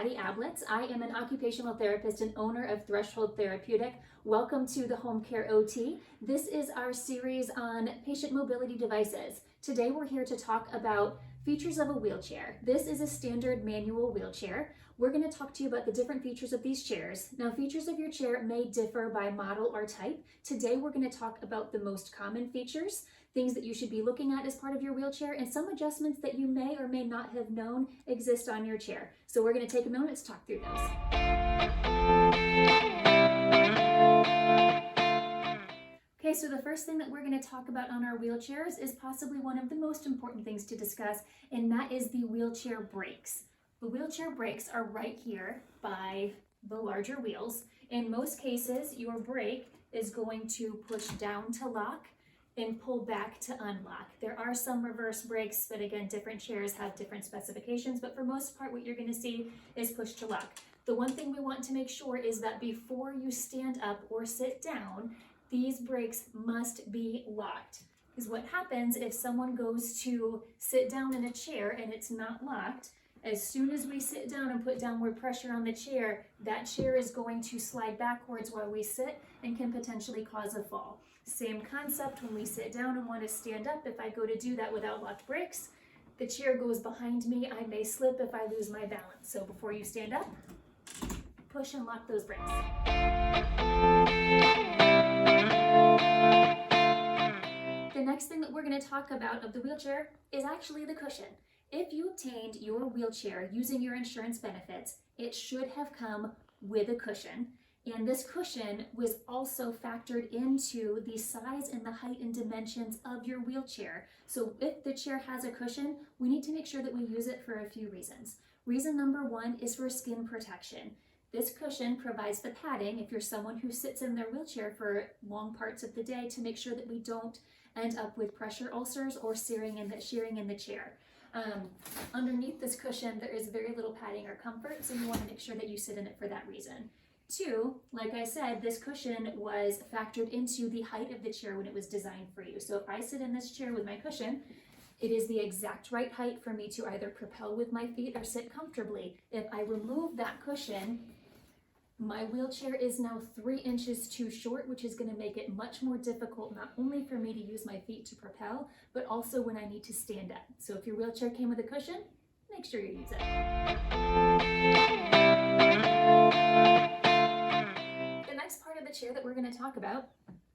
Patty Ablitz. I am an occupational therapist and owner of Threshold Therapeutic. Welcome to the Home Care OT. This is our series on patient mobility devices. Today we're here to talk about features of a wheelchair. This is a standard manual wheelchair. We're going to talk to you about the different features of these chairs. Now, features of your chair may differ by model or type. Today we're going to talk about the most common features, things that you should be looking at as part of your wheelchair, and some adjustments that you may or may not have known exist on your chair. So we're going to take a moment to talk through those. Okay, so the first thing that we're going to talk about on our wheelchairs is possibly one of the most important things to discuss, and that is the wheelchair brakes. The wheelchair brakes are right here by the larger wheels. In most cases, your brake is going to push down to lock and pull back to unlock. There are some reverse brakes, but again, different chairs have different specifications, but for most part, what you're going to see is push to lock. The one thing we want to make sure is that before you stand up or sit down, these brakes must be locked. Because what happens if someone goes to sit down in a chair and it's not locked, as soon as we sit down and put downward pressure on the chair, that chair is going to slide backwards while we sit and can potentially cause a fall. Same concept when we sit down and want to stand up. If I go to do that without locked brakes, the chair goes behind me. I may slip if I lose my balance. So before you stand up, push and lock those brakes. The next thing that we're going to talk about of the wheelchair is actually the cushion. If you obtained your wheelchair using your insurance benefits, it should have come with a cushion. And this cushion was also factored into the size and the height and dimensions of your wheelchair. So if the chair has a cushion, we need to make sure that we use it for a few reasons. Reason number one is for skin protection. This cushion provides the padding, if you're someone who sits in their wheelchair for long parts of the day, to make sure that we don't end up with pressure ulcers or shearing in the chair. Underneath this cushion, there is very little padding or comfort, so you want to make sure that you sit in it for that reason. Two, like I said, this cushion was factored into the height of the chair when it was designed for you. So if I sit in this chair with my cushion, it is the exact right height for me to either propel with my feet or sit comfortably. If I remove that cushion, my wheelchair is now 3 inches too short, which is going to make it much more difficult not only for me to use my feet to propel, but also when I need to stand up. So if your wheelchair came with a cushion, make sure you use it. The next part of the chair that we're going to talk about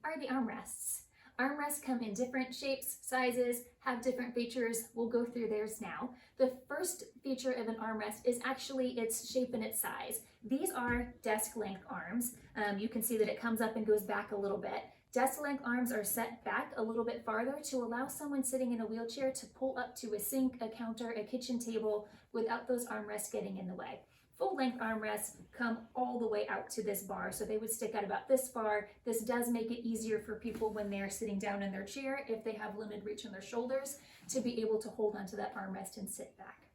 are the armrests. Armrests come in different shapes, sizes, have different features. We'll go through theirs now. The first feature of an armrest is actually its shape and its size. These are desk length arms. You can see that it comes up and goes back a little bit. Desk length arms are set back a little bit farther to allow someone sitting in a wheelchair to pull up to a sink, a counter, a kitchen table without those armrests getting in the way. Full-length armrests come all the way out to this bar, so they would stick out about this far. This does make it easier for people when they're sitting down in their chair, if they have limited reach on their shoulders, to be able to hold onto that armrest and sit back.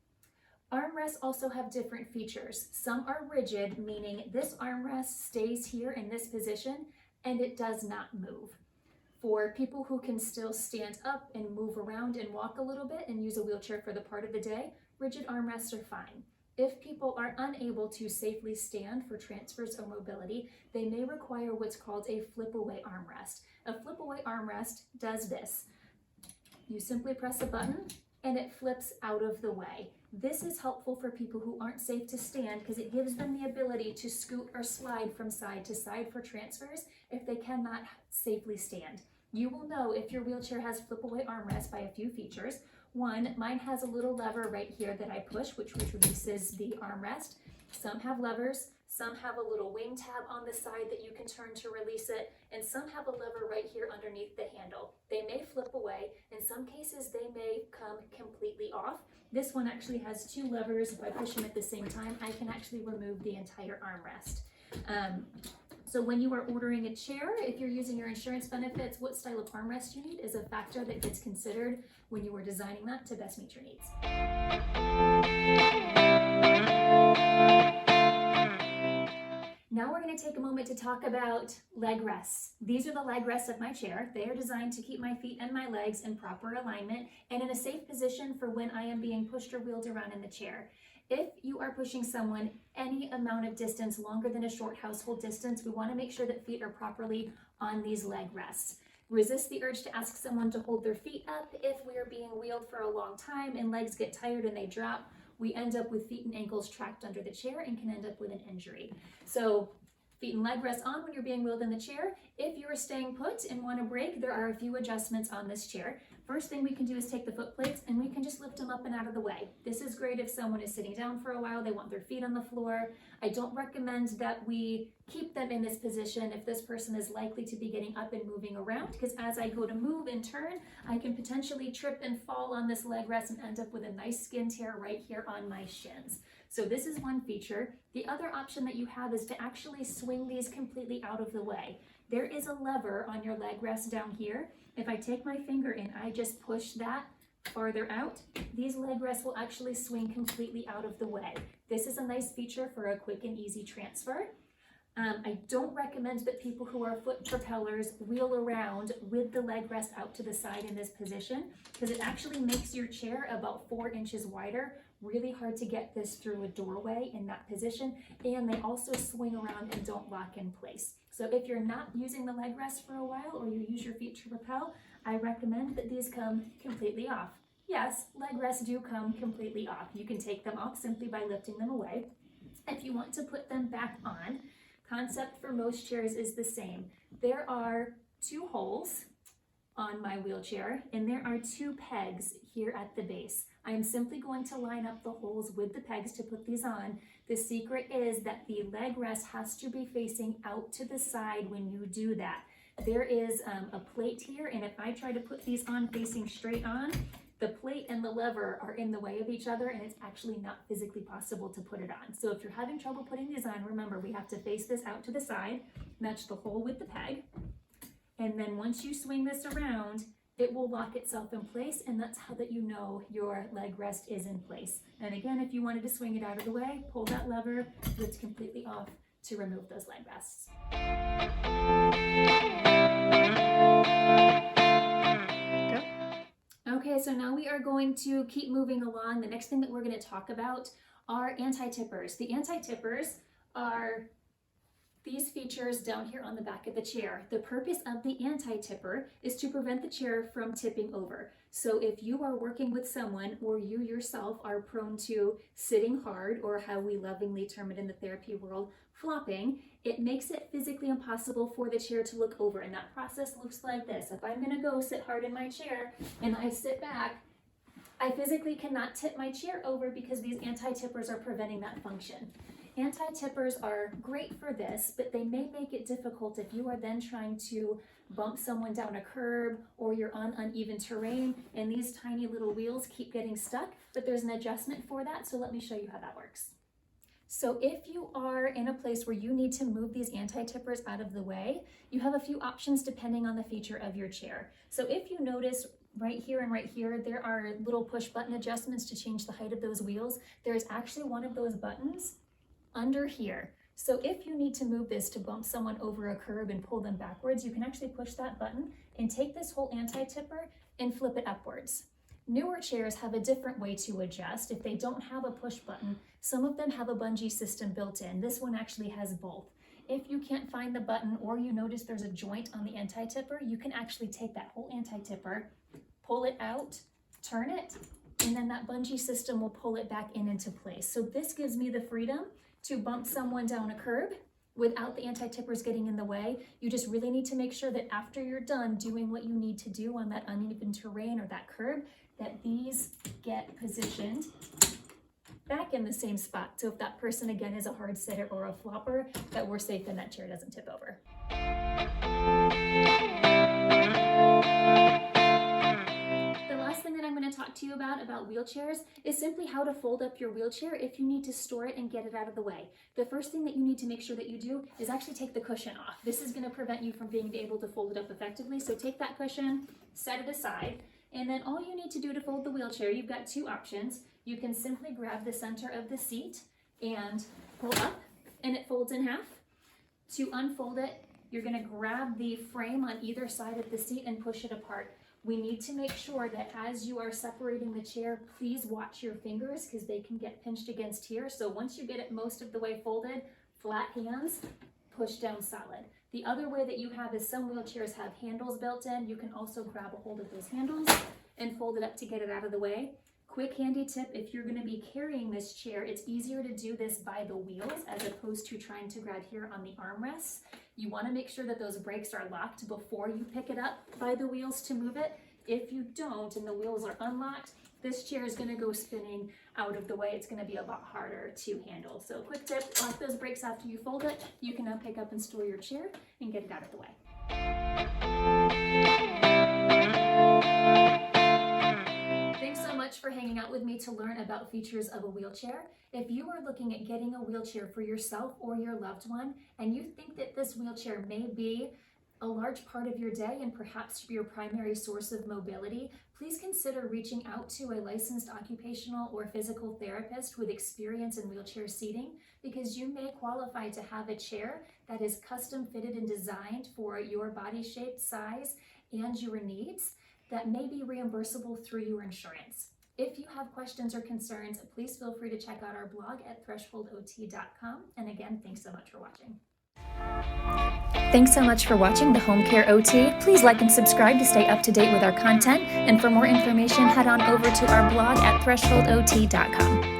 Armrests also have different features. Some are rigid, meaning this armrest stays here in this position and it does not move. For people who can still stand up and move around and walk a little bit and use a wheelchair for the part of the day, rigid armrests are fine. If people are unable to safely stand for transfers or mobility, they may require what's called a flip-away armrest. A flip-away armrest does this. You simply press a button and it flips out of the way. This is helpful for people who aren't safe to stand because it gives them the ability to scoot or slide from side to side for transfers if they cannot safely stand. You will know if your wheelchair has flip-away armrest by a few features. One, mine has a little lever right here that I push, which releases the armrest. Some have levers, some have a little wing tab on the side that you can turn to release it, and some have a lever right here underneath the handle. They may flip away. In some cases, they may come completely off. This one actually has 2 levers. If I push them at the same time, I can actually remove the entire armrest. So when you are ordering a chair, if you're using your insurance benefits, what style of armrest you need is a factor that gets considered when you are designing that to best meet your needs. Now we're going to take a moment to talk about leg rests. These are the leg rests of my chair. They are designed to keep my feet and my legs in proper alignment and in a safe position for when I am being pushed or wheeled around in the chair. If you are pushing someone any amount of distance longer than a short household distance, we want to make sure that feet are properly on these leg rests. Resist the urge to ask someone to hold their feet up. If we are being wheeled for a long time and legs get tired and they drop, we end up with feet and ankles trapped under the chair and can end up with an injury. So feet and leg rests on when you're being wheeled in the chair. If you are staying put and want to break, there are a few adjustments on this chair. First thing we can do is take the foot plates and we can just lift them up and out of the way. This is great if someone is sitting down for a while, they want their feet on the floor. I don't recommend that we keep them in this position if this person is likely to be getting up and moving around, because as I go to move and turn, I can potentially trip and fall on this leg rest and end up with a nice skin tear right here on my shins. So this is one feature. The other option that you have is to actually swing these completely out of the way. There is a lever on your leg rest down here. If I take my finger and I just push that farther out, these leg rests will actually swing completely out of the way. This is a nice feature for a quick and easy transfer. I don't recommend that people who are foot propellers wheel around with the leg rest out to the side in this position, because it actually makes your chair about 4 inches wider. Really hard to get this through a doorway in that position, and they also swing around and don't lock in place. So if you're not using the leg rest for a while, or you use your feet to propel, I recommend that these come completely off. Yes, leg rests do come completely off. You can take them off simply by lifting them away. If you want to put them back on, concept for most chairs is the same. There are 2 holes on my wheelchair, and there are 2 pegs here at the base. I am simply going to line up the holes with the pegs to put these on. The secret is that the leg rest has to be facing out to the side when you do that. There is a plate here, and if I try to put these on facing straight on, the plate and the lever are in the way of each other, and it's actually not physically possible to put it on. So if you're having trouble putting these on, remember we have to face this out to the side, match the hole with the peg, and then once you swing this around, it will lock itself in place, and that's how that you know your leg rest is in place. And again, if you wanted to swing it out of the way, pull that lever, lift completely off to remove those leg rests. Okay, so now we are going to keep moving along. The next thing that we're going to talk about are anti-tippers. The anti-tippers are these features down here on the back of the chair. The purpose of the anti-tipper is to prevent the chair from tipping over. So if you are working with someone, or you yourself are prone to sitting hard, or how we lovingly term it in the therapy world, flopping, it makes it physically impossible for the chair to look over. And that process looks like this. If I'm gonna go sit hard in my chair and I sit back, I physically cannot tip my chair over because these anti-tippers are preventing that function. Anti-tippers are great for this, but they may make it difficult if you are then trying to bump someone down a curb, or you're on uneven terrain and these tiny little wheels keep getting stuck, but there's an adjustment for that, so let me show you how that works. So if you are in a place where you need to move these anti-tippers out of the way, you have a few options depending on the feature of your chair. So if you notice right here and right here, there are little push button adjustments to change the height of those wheels. There's actually one of those buttons under here. So if you need to move this to bump someone over a curb and pull them backwards, you can actually push that button and take this whole anti-tipper and flip it upwards. Newer chairs have a different way to adjust. If they don't have a push button, some of them have a bungee system built in. This one actually has both. If you can't find the button, or you notice there's a joint on the anti-tipper, you can actually take that whole anti-tipper, pull it out, turn it, and then that bungee system will pull it back into place. So this gives me the freedom to bump someone down a curb without the anti-tippers getting in the way. You just really need to make sure that after you're done doing what you need to do on that uneven terrain or that curb, that these get positioned back in the same spot. So if that person again is a hard sitter or a flopper, that we're safe and that chair doesn't tip over. That I'm going to talk to you about wheelchairs is simply how to fold up your wheelchair if you need to store it and get it out of the way. The first thing that you need to make sure that you do is actually take the cushion off. This is going to prevent you from being able to fold it up effectively. So take that cushion, set it aside, and then all you need to do to fold the wheelchair, you've got 2 options. You can simply grab the center of the seat and pull up, and it folds in half. To unfold it, you're going to grab the frame on either side of the seat and push it apart. We need to make sure that as you are separating the chair, please watch your fingers because they can get pinched against here. So once you get it most of the way folded, flat hands, push down solid. The other way that you have is some wheelchairs have handles built in. You can also grab a hold of those handles and fold it up to get it out of the way. Quick handy tip, if you're going to be carrying this chair, it's easier to do this by the wheels as opposed to trying to grab here on the armrests. You want to make sure that those brakes are locked before you pick it up by the wheels to move it. If you don't and the wheels are unlocked, this chair is going to go spinning out of the way. It's going to be a lot harder to handle. So quick tip, lock those brakes after you fold it. You can now pick up and store your chair and get it out of the way. Thanks so much for hanging out with me to learn about features of a wheelchair. If you are looking at getting a wheelchair for yourself or your loved one, and you think that this wheelchair may be a large part of your day and perhaps your primary source of mobility, please consider reaching out to a licensed occupational or physical therapist with experience in wheelchair seating, because you may qualify to have a chair that is custom fitted and designed for your body shape, size, and your needs that may be reimbursable through your insurance. If you have questions or concerns, please feel free to check out our blog at thresholdot.com. And again, thanks so much for watching. Thanks so much for watching the Home Care OT. Please like and subscribe to stay up to date with our content. And for more information, head on over to our blog at thresholdot.com.